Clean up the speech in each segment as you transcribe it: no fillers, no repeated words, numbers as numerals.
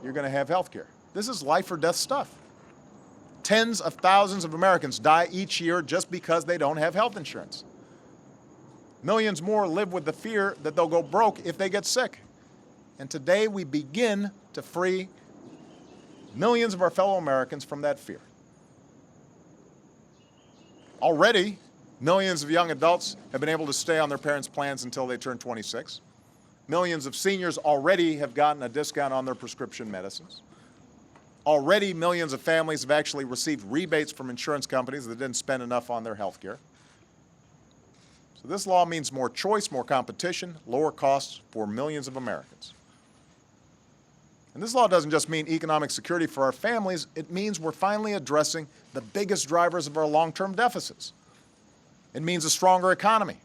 you're going to have health care. This is life or death stuff. Tens of thousands of Americans die each year just because they don't have health insurance. Millions more live with the fear that they'll go broke if they get sick. And today we begin to free millions of our fellow Americans from that fear. Already, millions of young adults have been able to stay on their parents' plans until they turn 26. Millions of seniors already have gotten a discount on their prescription medicines. Already, millions of families have actually received rebates from insurance companies that didn't spend enough on their health care. So this law means more choice, more competition, lower costs for millions of Americans. And this law doesn't just mean economic security for our families, it means we're finally addressing the biggest drivers of our long-term deficits. It means a stronger economy.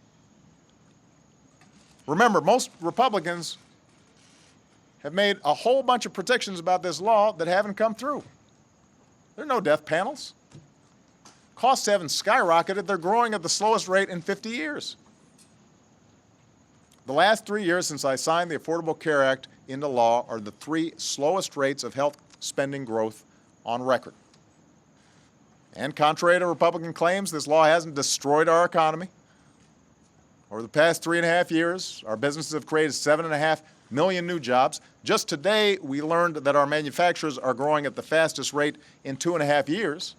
Remember, most Republicans have made a whole bunch of predictions about this law that haven't come through. There are no death panels. Costs haven't skyrocketed. They're growing at the slowest rate in 50 years. The last 3 years since I signed the Affordable Care Act into law are the 3 slowest rates of health spending growth on record. And contrary to Republican claims, this law hasn't destroyed our economy. Over the past 3.5 years, our businesses have created 7.5 million new jobs. Just today, we learned that our manufacturers are growing at the fastest rate in 2.5 years.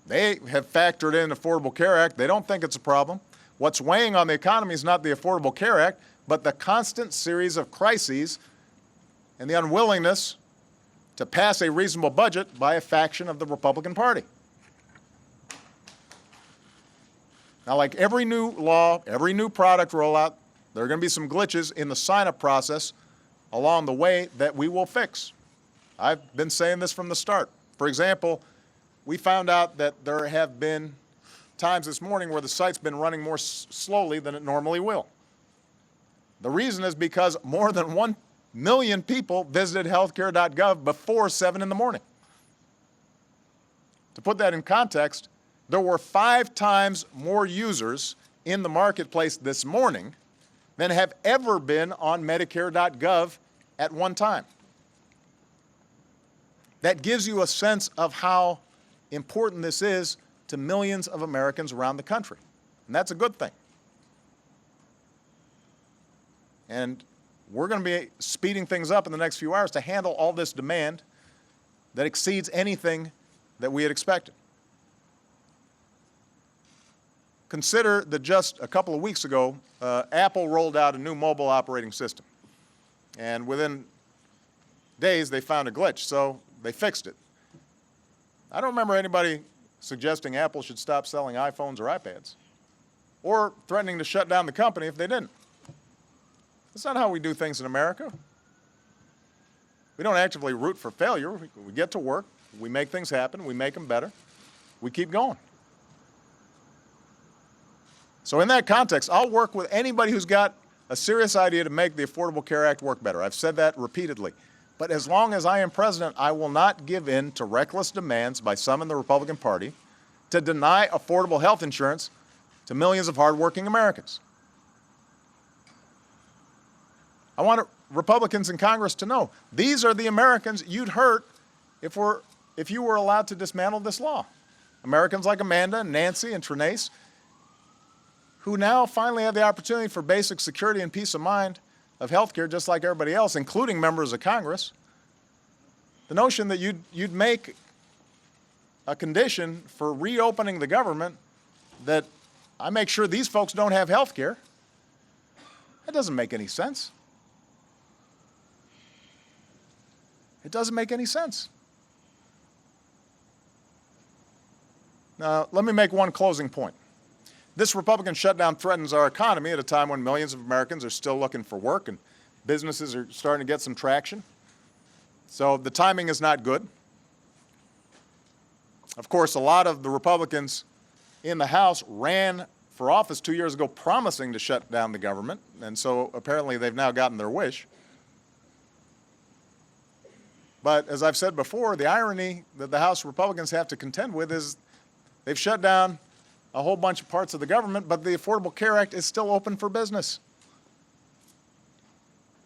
They have factored in the Affordable Care Act. They don't think it's a problem. What's weighing on the economy is not the Affordable Care Act, but the constant series of crises and the unwillingness to pass a reasonable budget by a faction of the Republican Party. Now, like every new law, every new product rollout, there are going to be some glitches in the sign-up process along the way that we will fix. I've been saying this from the start. For example, we found out that there have been times this morning where the site's been running more slowly than it normally will. The reason is because more than 1 million people visited healthcare.gov before 7 in the morning. To put that in context, there were 5 times more users in the marketplace this morning than have ever been on Medicare.gov at one time. That gives you a sense of how important this is to millions of Americans around the country. And that's a good thing. And we're going to be speeding things up in the next few hours to handle all this demand that exceeds anything that we had expected. Consider that just a couple of weeks ago, Apple rolled out a new mobile operating system. And within days, they found a glitch, so they fixed it. I don't remember anybody suggesting Apple should stop selling iPhones or iPads, or threatening to shut down the company if they didn't. That's not how we do things in America. We don't actively root for failure. We get to work, we make things happen, we make them better, we keep going. So in that context, I'll work with anybody who's got a serious idea to make the Affordable Care Act work better. I've said that repeatedly. But as long as I am president, I will not give in to reckless demands by some in the Republican Party to deny affordable health insurance to millions of hardworking Americans. I want Republicans in Congress to know these are the Americans you'd hurt if you were allowed to dismantle this law. Americans like Amanda, Nancy, and Trinace, who now finally have the opportunity for basic security and peace of mind of health care just like everybody else, including members of Congress. The notion that you'd make a condition for reopening the government that I make sure these folks don't have health care, that doesn't make any sense. It doesn't make any sense. Now, let me make one closing point. This Republican shutdown threatens our economy at a time when millions of Americans are still looking for work and businesses are starting to get some traction. So the timing is not good. Of course, a lot of the Republicans in the House ran for office 2 years ago promising to shut down the government, and so apparently they've now gotten their wish. But as I've said before, the irony that the House Republicans have to contend with is they've shut down a whole bunch of parts of the government, but the Affordable Care Act is still open for business.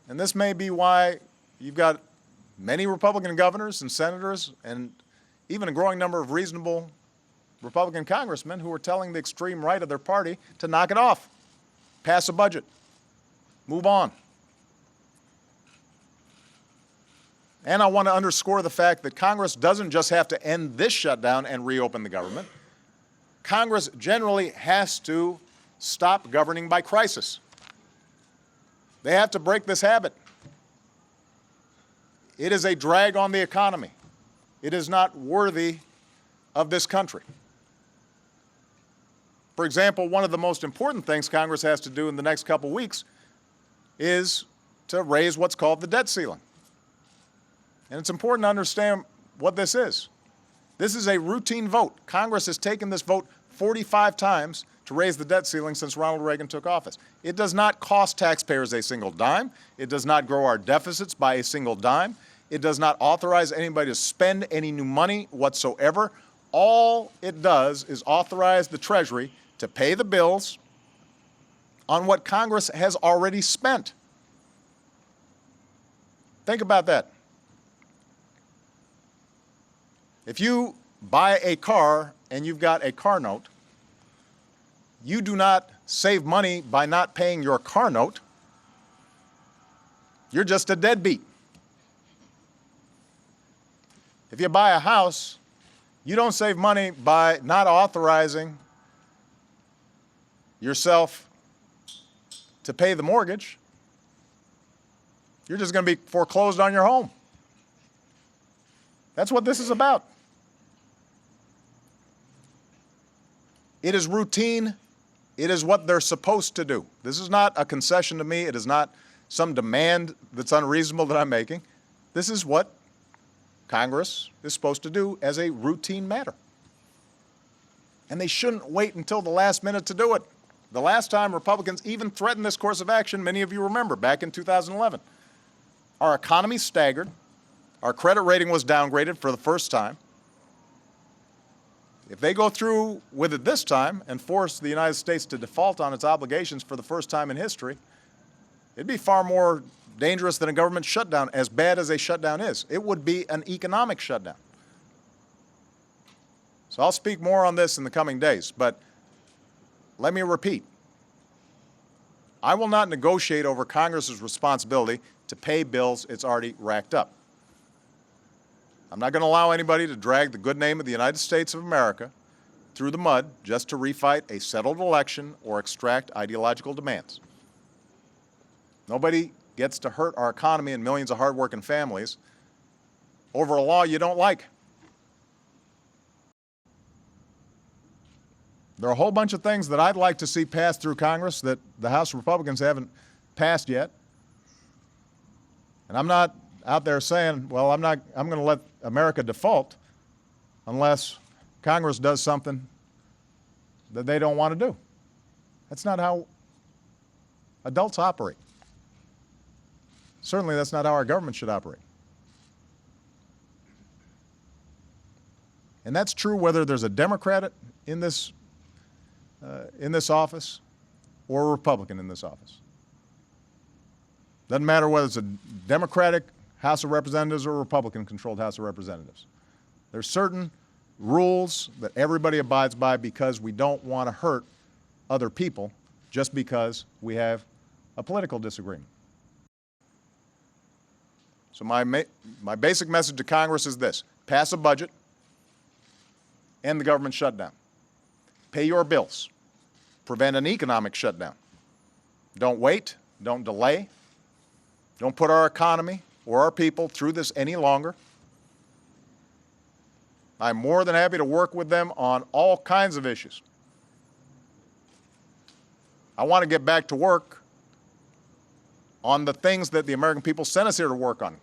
And this may be why you've got many Republican governors and senators and even a growing number of reasonable Republican congressmen who are telling the extreme right of their party to knock it off, pass a budget, move on. And I want to underscore the fact that Congress doesn't just have to end this shutdown and reopen the government. Congress generally has to stop governing by crisis. They have to break this habit. It is a drag on the economy. It is not worthy of this country. For example, one of the most important things Congress has to do in the next couple weeks is to raise what's called the debt ceiling. And it's important to understand what this is. This is a routine vote. Congress has taken this vote 45 times to raise the debt ceiling since Ronald Reagan took office. It does not cost taxpayers a single dime. It does not grow our deficits by a single dime. It does not authorize anybody to spend any new money whatsoever. All it does is authorize the Treasury to pay the bills on what Congress has already spent. Think about that. If you buy a car and you've got a car note, you do not save money by not paying your car note. You're just a deadbeat. If you buy a house, you don't save money by not authorizing yourself to pay the mortgage. You're just going to be foreclosed on your home. That's what this is about. It is routine. It is what they're supposed to do. This is not a concession to me. It is not some demand that's unreasonable that I'm making. This is what Congress is supposed to do as a routine matter. And they shouldn't wait until the last minute to do it. The last time Republicans even threatened this course of action, many of you remember, back in 2011. Our economy staggered. Our credit rating was downgraded for the first time. If they go through with it this time and force the United States to default on its obligations for the first time in history, it'd be far more dangerous than a government shutdown, as bad as a shutdown is. It would be an economic shutdown. So I'll speak more on this in the coming days, but let me repeat. I will not negotiate over Congress's responsibility to pay bills it's already racked up. I'm not going to allow anybody to drag the good name of the United States of America through the mud just to refight a settled election or extract ideological demands. Nobody gets to hurt our economy and millions of hardworking families over a law you don't like. There are a whole bunch of things that I'd like to see passed through Congress that the House Republicans haven't passed yet. And I'm not out there saying, well, I'm going to let America default unless Congress does something that they don't want to do. That's not how adults operate. Certainly, that's not how our government should operate. And that's true whether there's a Democrat in this office or a Republican in this office. Doesn't matter whether it's a Democratic House of Representatives or a Republican-controlled House of Representatives. There's certain rules that everybody abides by because we don't want to hurt other people just because we have a political disagreement. So my basic message to Congress is this: pass a budget, end the government shutdown, pay your bills, prevent an economic shutdown. Don't wait, don't delay, don't put our economy or our people through this any longer. I'm more than happy to work with them on all kinds of issues. I want to get back to work on the things that the American people sent us here to work on: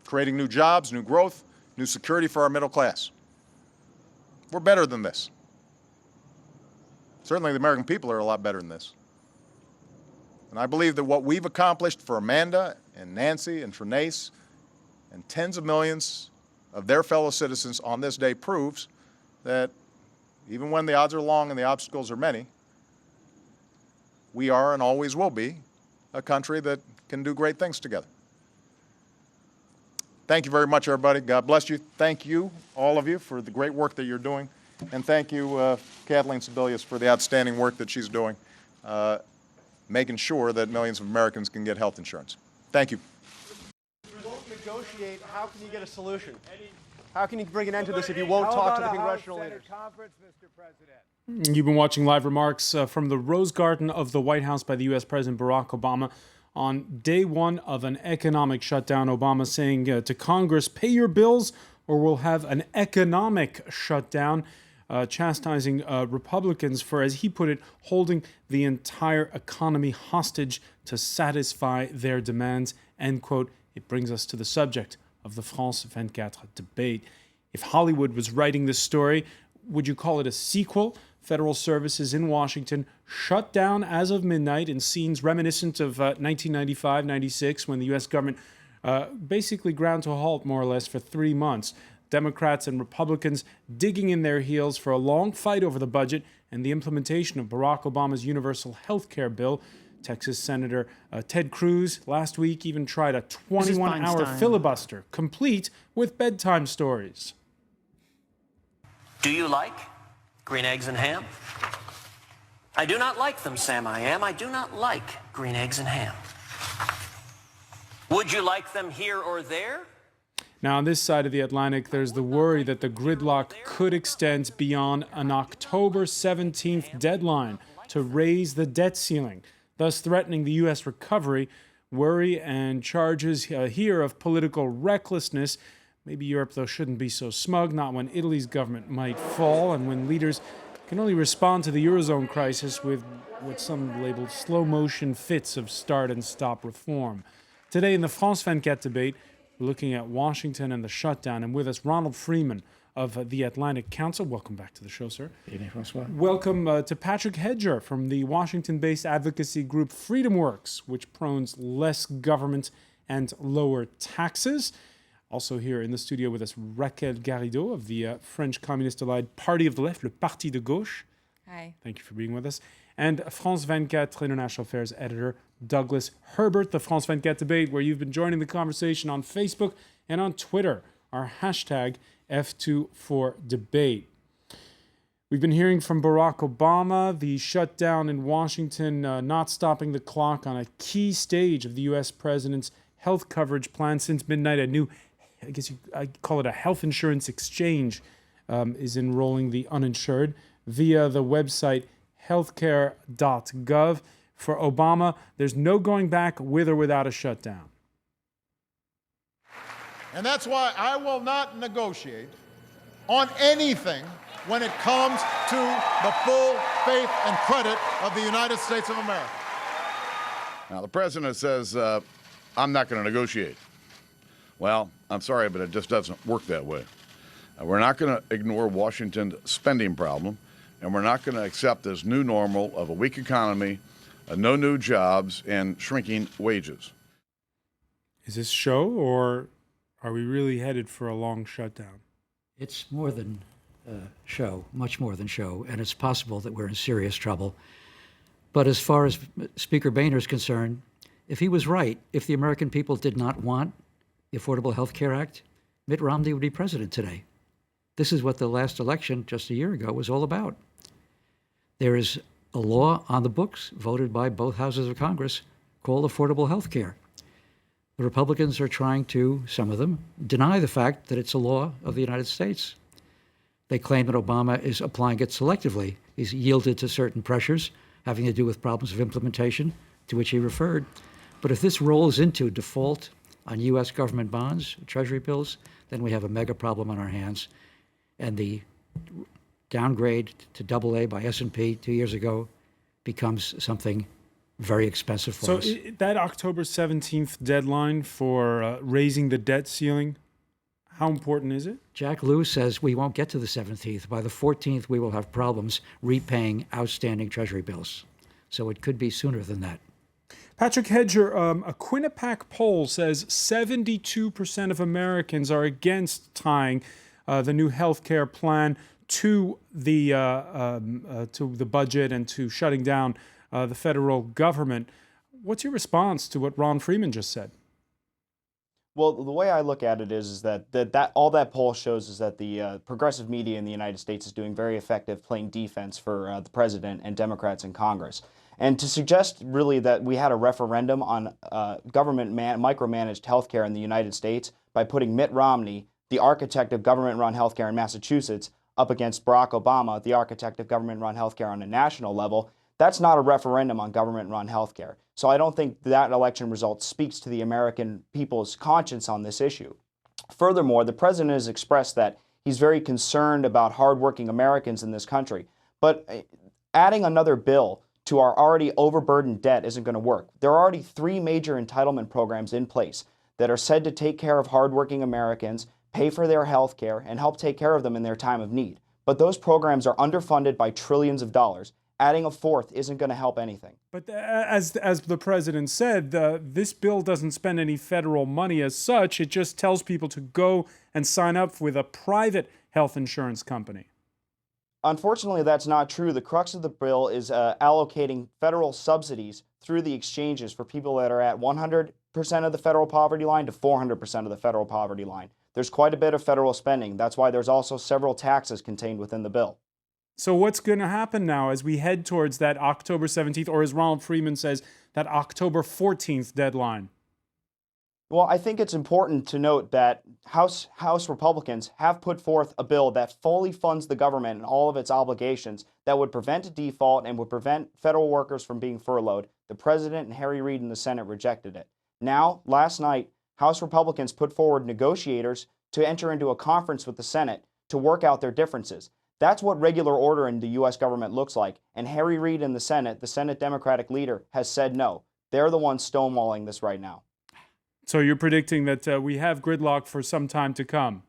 creating new jobs, new growth, new security for our middle class. We're better than this. Certainly the American people are a lot better than this. And I believe that what we've accomplished for Amanda and Nancy and Trinace and tens of millions of their fellow citizens on this day proves that even when the odds are long and the obstacles are many, we are and always will be a country that can do great things together. Thank you very much, everybody. God bless you. Thank you, all of you, for the great work that you're doing. And thank you, Kathleen Sebelius, for the outstanding work that she's doing, making sure that millions of Americans can get health insurance. Thank you. If you won't negotiate, how can you get a solution? How can you bring an end to this if you won't talk to the congressional leaders? You've been watching live remarks from the Rose Garden of the White House by the U.S. President Barack Obama on day one of an economic shutdown. Obama saying to Congress, pay your bills or we'll have an economic shutdown, chastising Republicans for, as he put it, holding the entire economy hostage to satisfy their demands, end quote. It brings us to the subject of the France 24 debate. If Hollywood was writing this story, would you call it a sequel? Federal services in Washington shut down as of midnight in scenes reminiscent of 1995-96, when the U.S. government basically ground to a halt, more or less, for 3 months. Democrats and Republicans digging in their heels for a long fight over the budget and the implementation of Barack Obama's universal health care bill. Texas Senator Ted Cruz last week even tried a 21-hour filibuster, complete with bedtime stories. Do you like green eggs and ham? I do not like them, Sam I am. I do not like green eggs and ham. Would you like them here or there? Now, on this side of the Atlantic, there's the worry that the gridlock could extend beyond an October 17th deadline to raise the debt ceiling, thus threatening the U.S. recovery. Worry and charges here of political recklessness. Maybe Europe, though, shouldn't be so smug, not when Italy's government might fall and when leaders can only respond to the Eurozone crisis with what some labeled slow-motion fits of start-and-stop reform. Today in the France 24 debate, we're looking at Washington and the shutdown. And with us, Ronald Freeman of the Atlantic Council. Welcome back to the show, sir. Evening, François. Welcome to Patrick Hedger from the Washington-based advocacy group FreedomWorks, which promotes less government and lower taxes. Also here in the studio with us, Raquel Garrido of the French Communist Allied Party of the Left, le Parti de Gauche. Hi. Thank you for being with us. And France 24 International Affairs editor, Douglas Herbert. The France 24 debate, where you've been joining the conversation on Facebook and on Twitter, our hashtag F24Debate. We've been hearing from Barack Obama, the shutdown in Washington, not stopping the clock on a key stage of the U.S. president's health coverage plan. Since midnight, a new, I call it a health insurance exchange, is enrolling the uninsured via the website healthcare.gov. For Obama, there's no going back with or without a shutdown. And that's why I will not negotiate on anything when it comes to the full faith and credit of the United States of America. Now, the president says, I'm not going to negotiate. Well, I'm sorry, but it just doesn't work that way. We're not going to ignore Washington's spending problem, and we're not going to accept this new normal of a weak economy, no new jobs, and shrinking wages. Is this show, or are we really headed for a long shutdown? It's more than show, much more than show, and it's possible that we're in serious trouble. But as far as Speaker Boehner is concerned, if he was right, if the American people did not want the Affordable Health Care Act, Mitt Romney would be president today. This is what the last election just a year ago was all about. There is a law on the books voted by both houses of Congress called Affordable Health Care. The Republicans are trying to, some of them, deny the fact that it's a law of the United States. They claim that Obama is applying it selectively. He's yielded to certain pressures having to do with problems of implementation, to which he referred. But if this rolls into default on U.S. government bonds, Treasury bills, then we have a mega problem on our hands. And the downgrade to AA by S&P 2 years ago becomes something very expensive for us. So that October 17th deadline for raising the debt ceiling, how important is it? Jack Lew says we won't get to the 17th. By the 14th, we will have problems repaying outstanding Treasury bills. So it could be sooner than that. Patrick Hedger, a Quinnipiac poll says 72% of Americans are against tying the new health care plan to the budget and to shutting down the federal government. What's your response to what Ron Freeman just said? Well, the way I look at it is that all that poll shows is that the progressive media in the United States is doing very effective playing defense for the president and Democrats in Congress. And to suggest really that we had a referendum on government micromanaged healthcare in the United States by putting Mitt Romney, the architect of government-run healthcare in Massachusetts, up against Barack Obama, the architect of government-run healthcare on a national level, that's not a referendum on government-run healthcare. So I don't think that election result speaks to the American people's conscience on this issue. Furthermore, the president has expressed that he's very concerned about hardworking Americans in this country. But adding another bill to our already overburdened debt isn't going to work. There are already 3 major entitlement programs in place that are said to take care of hardworking Americans, pay for their health care, and help take care of them in their time of need. But those programs are underfunded by trillions of dollars. Adding a 4th isn't going to help anything. But as the president said, this bill doesn't spend any federal money as such. It just tells people to go and sign up with a private health insurance company. Unfortunately, that's not true. The crux of the bill is allocating federal subsidies through the exchanges for people that are at 100% of the federal poverty line to 400% of the federal poverty line. There's quite a bit of federal spending. That's why there's also several taxes contained within the bill. So what's going to happen now as we head towards that October 17th, or as Ronald Freeman says, that October 14th deadline? Well, I think it's important to note that House Republicans have put forth a bill that fully funds the government and all of its obligations that would prevent a default and would prevent federal workers from being furloughed. The president and Harry Reid in the Senate rejected it. Now, last night, House Republicans put forward negotiators to enter into a conference with the Senate to work out their differences. That's what regular order in the U.S. government looks like. And Harry Reid in the Senate Democratic leader, has said no. They're the ones stonewalling this right now. So you're predicting that we have gridlock for some time to come?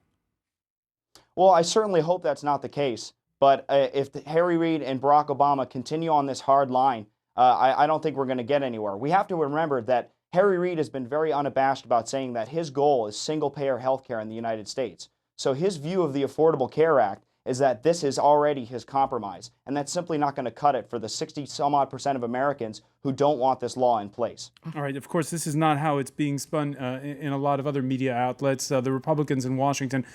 Well, I certainly hope that's not the case. But if Harry Reid and Barack Obama continue on this hard line, I don't think we're going to get anywhere. We have to remember that Harry Reid has been very unabashed about saying that his goal is single-payer health care in the United States. So his view of the Affordable Care Act is that this is already his compromise, and that's simply not going to cut it for the 60-some-odd% of Americans who don't want this law in place. All right, of course, this is not how it's being spun in a lot of other media outlets. The Republicans in Washington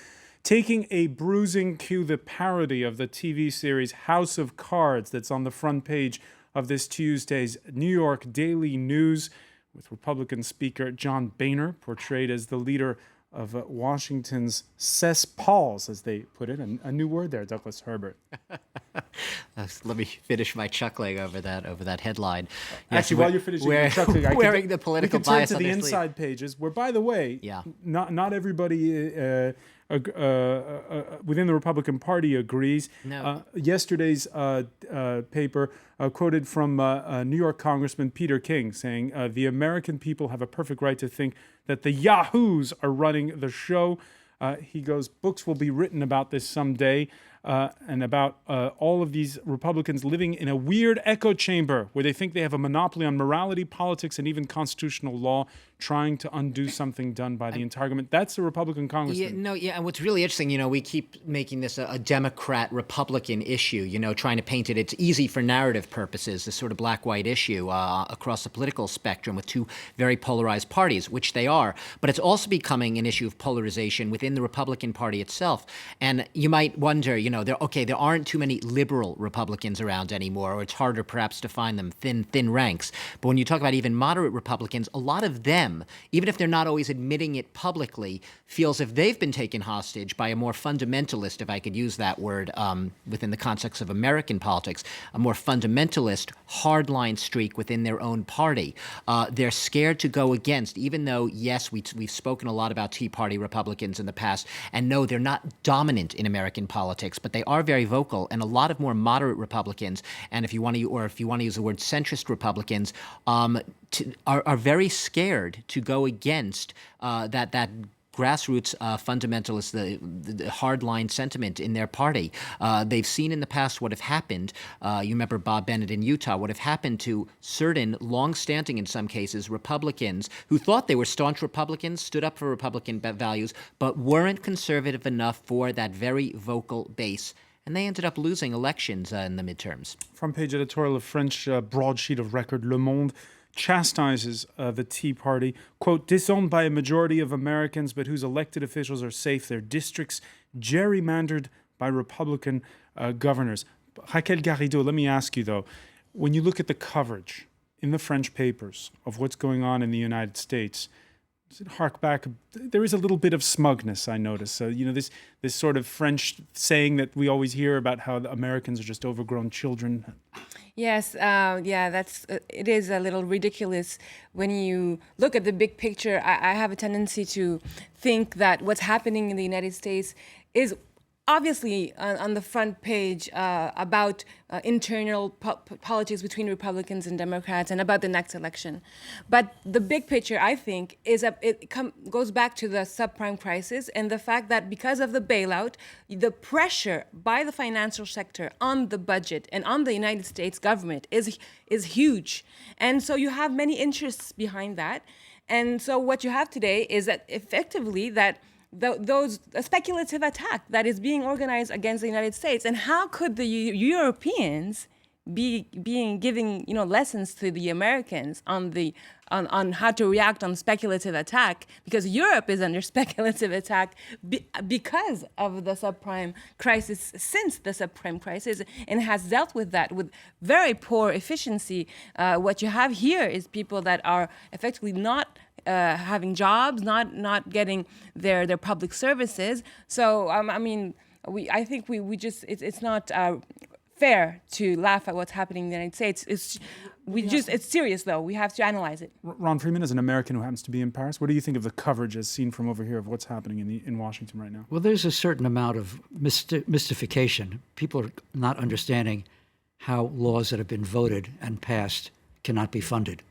taking a bruising cue, the parody of the TV series House of Cards that's on the front page of this Tuesday's New York Daily News, with Republican Speaker John Boehner portrayed as the leader of Washington's cesspools, as they put it. A new word there, Douglas Herbert. Let me finish my chuckling over that headline. Actually, while you're finishing your chuckling, wearing the political bias we can turn to the on their inside pages, where, by the way, Yeah. not everybody within the Republican Party agrees. No. Yesterday's paper quoted from New York Congressman Peter King saying, the American people have a perfect right to think that the yahoos are running the show. He goes, books will be written about this someday, and about all of these Republicans living in a weird echo chamber where they think they have a monopoly on morality, politics, and even constitutional law, trying to undo something done by the entire government. That's a Republican congressman. And what's really interesting, we keep making this a Democrat-Republican issue, trying to paint it. It's easy for narrative purposes, this sort of black-white issue across the political spectrum with two very polarized parties, which they are. But it's also becoming an issue of polarization within the Republican Party itself. And you might wonder, there aren't too many liberal Republicans around anymore, or it's harder perhaps to find them, thin ranks. But when you talk about even moderate Republicans, a lot of them, even if they're not always admitting it publicly, feels if they've been taken hostage by a more fundamentalist, if I could use that word within the context of American politics, a more fundamentalist hardline streak within their own party. They're scared to go against, even though, yes, we've spoken a lot about Tea Party Republicans in the past, and no, they're not dominant in American politics, but they are very vocal, and a lot of more moderate Republicans, and if you want to use the word centrist Republicans, are very scared to go against that grassroots fundamentalist, the hardline sentiment in their party. They've seen in the past what have happened. You remember Bob Bennett in Utah, what have happened to certain long-standing, in some cases, Republicans who thought they were staunch Republicans, stood up for Republican values, but weren't conservative enough for that very vocal base. And they ended up losing elections in the midterms. Front page editorial of French broadsheet of record Le Monde chastises the Tea Party, quote, disowned by a majority of Americans, but whose elected officials are safe, their districts gerrymandered by Republican governors. Raquel Garrido, let me ask you, though, when you look at the coverage in the French papers of what's going on in the United States, does it hark back? There is a little bit of smugness, I notice. This sort of French saying that we always hear about how the Americans are just overgrown children. Yes, it is a little ridiculous when you look at the big picture. I have a tendency to think that what's happening in the United States is obviously on the front page about internal politics between Republicans and Democrats and about the next election. But the big picture, I think, is goes back to the subprime crisis and the fact that because of the bailout, the pressure by the financial sector on the budget and on the United States government is huge. And so you have many interests behind that. And so what you have today is that effectively a speculative attack that is being organized against the United States. And how could the Europeans be giving lessons to the Americans on how to react on speculative attack, because Europe is under speculative attack because of the subprime crisis, since the subprime crisis, and has dealt with that with very poor efficiency. What you have here is people that are effectively not having jobs, not getting their public services. So I think we just it's not fair to laugh at what's happening in the United States. It's serious though. We have to analyze it. Ron Freeman, as an American who happens to be in Paris, what do you think of the coverage as seen from over here of what's happening in Washington right now? Well, there's a certain amount of mystification. People are not understanding how laws that have been voted and passed cannot be funded.